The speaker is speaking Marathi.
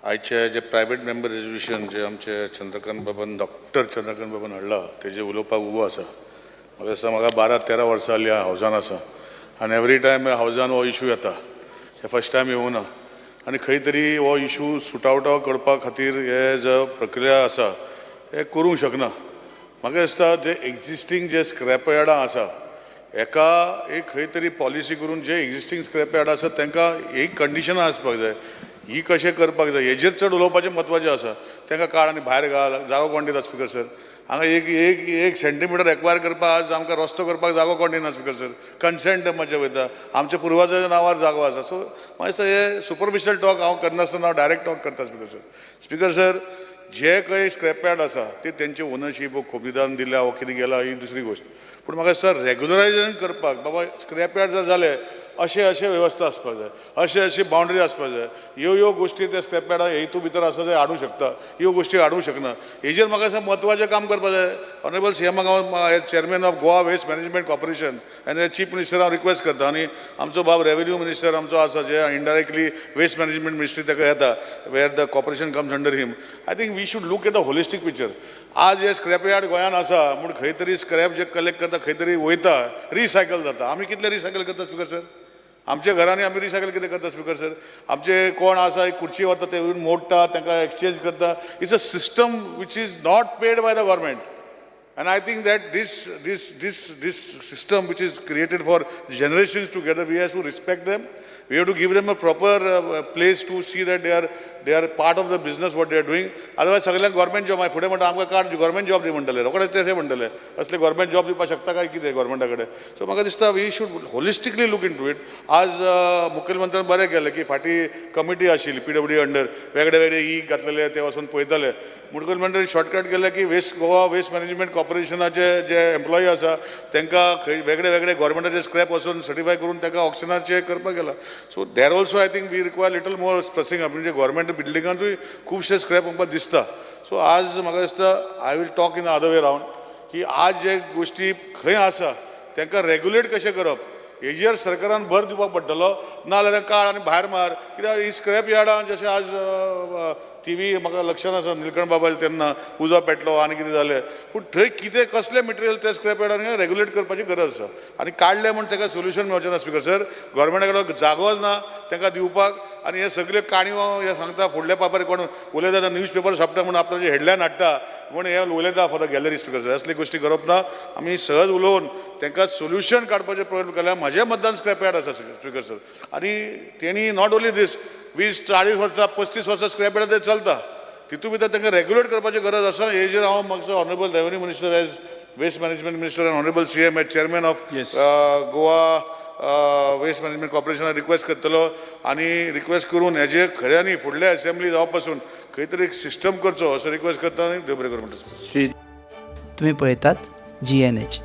आयचे जे प्रायवेट मेंबर रेजोल्युशन जे आमचे चंद्रकांत बाबान डॉक्टर चंद्रकांत बाबान हाडला तेजे उलोवपाक उबो आसा. म्हाका दिसता म्हाका 12-13 वर्सां जालीं हावजान आसा आनी एवरी टायम हावजान हो इशू येता. हे फर्स्ट टायम येवं ना आनी खंय तरी हो इशू सुट आवट करपा खातीर हे जो प्रक्रिया आसा हे करूंक शकना. म्हाका दिसता जे एक्जिस्टींग जे स्क्रॅप यार्डां आसा एका एक खंय तरी पॉलिसी करून जे एक्जिस्टींग स्क्रॅप यार्ड आसा तांकां एक कंडिशनां आसपाक जाय. ही कशें करपाक जाय हेजेर चड उलोवपाचें म्हत्वाचें आसा. तांकां काड आनी भायर घाल जागो कोण दिता स्पिकर सर. हांगा एक एक एक सेंटीमिटर एक्वायर करपाक आज आमकां रस्तो करपाक जागो कोण दिना स्पिकर सर. कन्सेंट मातशें वयता आमच्या पुर्वजाच्या नांवार जागो आसा. सो म्हाका दिसता हे सुपरफिशियल टॉक हांव करनासतना हांव डायरेक्ट टॉक करता स्पिकर सर. स्पिकर सर जे खंय स्क्रॅप यार्ड आसा ते तेंचे ओनरशीप कोमिदान दिल्या वो कितें गेला ही दुसरी गोश्ट. पूण म्हाका दिसता रेग्युलरायजेशन करपाक बाबा स्क्रॅप यार्ड जर जाले अशें वेवस्था आसपाक जाय अशी बाउंड्री आसपाक जाय. ह्यो गोश्टी त्या स्क्रॅप यार्डा हेतू भितर आसा जे हाडूंक शकता ह्यो गोश्टी हाडूंक शकना. हेजेर म्हाका दिसता म्हत्वाचें काम करपाक जाय. ऑनरेबल सीएमाक हांव chairman of Goa waste management corporation आनी चीफ मिनिस्टर हांव रिक्वेस्ट करता आनी आमचो बाब रेव्हेन्यू मिनिस्टर आमचो आसा जे इनडायरेक्टली वेस्ट मॅनेजमेंट मिनिस्ट्री ताका येता where the corporation comes under him. I think we should look at the holistic picture. आज हे स्क्रॅप यार्ड गोंयान आसा म्हूण खंय तरी स्क्रॅप जे कलेक्ट करता खंय तरी वयता रिसायकल जाता. आमी कितले रिसायकल करता स्पिकर सर. आमच्या घरांनी आमी रिसायकल कितें करता स्पिकर सर. आमचे कोण आसा एक खुर्ची वता ते मोडटा तांकां एक्सचेंज करता. It's a system which is not paid by the government. And I think that this system which is created for generations together, we have to respect them. We have to give them a proper place to see that they are part of the business what they are doing. Otherwise, सगळ्यांक गव्हर्मेंट जॉब आहे फुडें म्हणटा आमकां कार्ड गव्हर्मेंट जॉब दी म्हणटले रोखडेच तेशें म्हणटले असले गव्हर्मेंट जॉब दिवपाक शकता काय कितें गव्हर्मेंटा कडेन. सो म्हाका दिसता we should holistically look into it. आज मुख्यमंत्र्यान बरें केलें की फाटीं कमिटी आशिल्ली PWD अंडर वेगळे वेगळे ई घातलेले ते वचून पळयताले. मुख्यमंत्र्यान शॉर्टकट केले की गोवा वेस्ट मॅनेजमेंट कॉर्पोरेशनाचे जे एम्प्लॉई आसा तांकां खंय वेगळे वेगळे गव्हर्मेंटाचे स्क्रॅप वचून सर्टिफाय करून तांकां ऑक्शनाचेर करपाक गेला. So there also I think we require little more stressing up. म्हणजे गव्हर्मेंट बिल्डिंगांतूय खुबशे स्क्रॅप आमकां दिसता. सो आज म्हाका दिसता I will talk in other way round की आज जे गोश्टी खंय आसा तांकां रेग्युलेट कशें करप हेजेर सरकारान भर दिवपाक पडटलो. नाजाल्यार काळ आनी भायर मार कित्याक ही स्क्रॅप यार्डां जशें आज TV म्हाका लक्षांत आसा निलकंठ बाबाल तेन्ना उजो पेटलो आनी कितें जालें. पूण थंय कितें कसलें मटेरियल त्या स्क्रॅप यार्डान रेग्युलेट करपाची गरज आसा. आनी काडलें म्हण ताका सोल्युशन मेळचें ना स्पिकर सर. गव्हर्मेंटा कडेन जागोच ना तांकां दिवपाक आनी हे सगळ्यो काणयो हे सांगता फुडले पेपर कोण उलयता न्यूज पेपर छापता म्हूण आपल्याचें हेडलायन हाडटा म्हूण हे उलयता for the gallery speaker sir. असली गोश्टी करप ना. आमी सहज उलोवन तांकां सोल्युशन काडपाचें प्रयत्न केल्यार म्हाजें मतदान स्क्रॅप यार्ड आसा स्पिकर सर. आनी तेणी नॉट ओन्ली दीस 20-40 वर्सां 35 वर्सां स्क्रॅप यार्ड ते चलता तितून भितर तांकां रेग्युलेट करपाची गरज आसा. हेजेर हांव म्हाका honourable revenue minister as waste management minister and honourable CM as chairman of Goa waste management कॉर्पोरेशनाक रिक्वेस्ट करतलो आनी रिक्वेस्ट करून हेजे खऱ्यांनी फुडल्या असेंब्ली जावप पासून खंय तरी एक सिस्टम करचो असो रिक्वेस्ट करता आनी देव बरें करूं म्हणटा. तुम्ही पळयतात GNH.